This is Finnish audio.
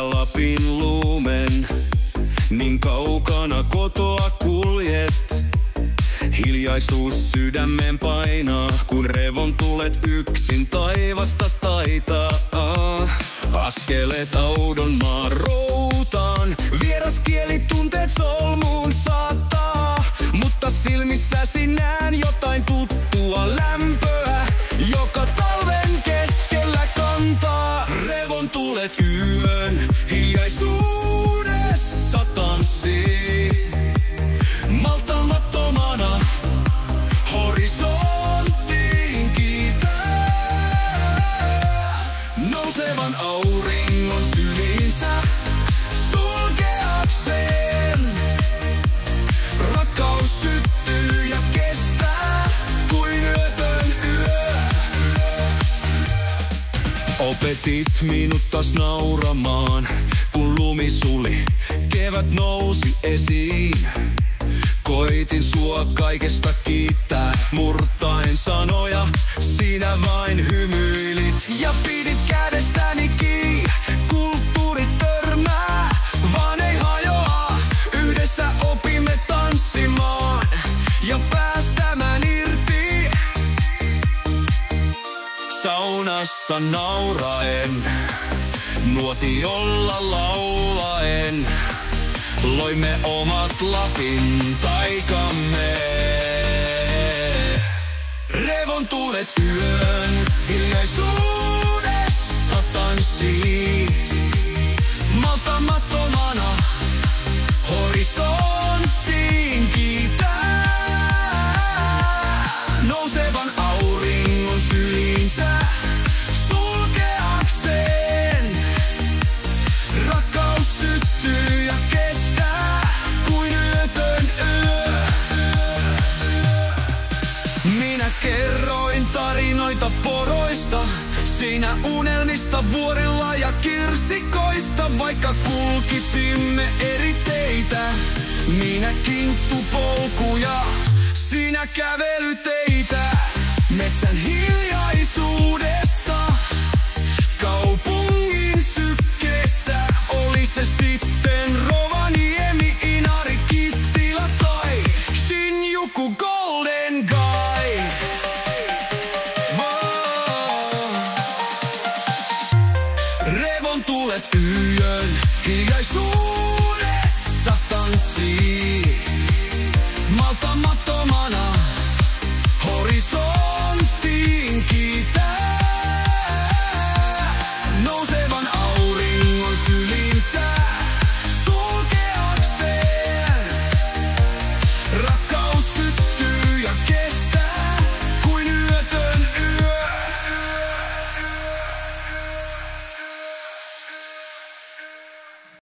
keskellä Lapin lumen. Niin kaukana kotoa kuljet, hiljaisuus sydämen painaa, kun revontulet yksin taivasta taitaa. Askeleet audon maan routaan, vieras kieli tunteet solmuun saattaa. Mutta silmissäsi näen jotain tuttua lämpöä, joka talven keskellä kantaa. Revontulet yön hiljaisuudessa tanssii, malttamattomana horisonttiin kiitää. Nousevan auringon syliinsä sulkeakseen, rakkaus syttyy ja kestää kuin yötön yö. Opetit minut taas nauramaan, kun lumi suli, kevät nousi esiin. Koitin sua kaikesta kiittää, murtaen sanoja, sinä vain hymyilit ja pidit kädestäni kiinni. Kulttuurit törmää, vaan ei hajoa, yhdessä opimme tanssimaan ja päästämään irti. Saunassa nauraen, nuotiolla laulaen, loimme omat Lapin taikamme. Revontulet yön hiljaisuudessa tanssii, malttamattomana horisonttiin kiitää. Nousevan auringon syliinsä sulkeakseen, rakkaus syttyy ja kestää kuin yötön yö. Minä kerroin tarinoita poroista, sinä unelmista vuorilla ja kirsikoista. Vaikka kulkisimme eri teitä, minä kinttupolkuja, sinä kävelyteitä. Metsän hiljaisuuden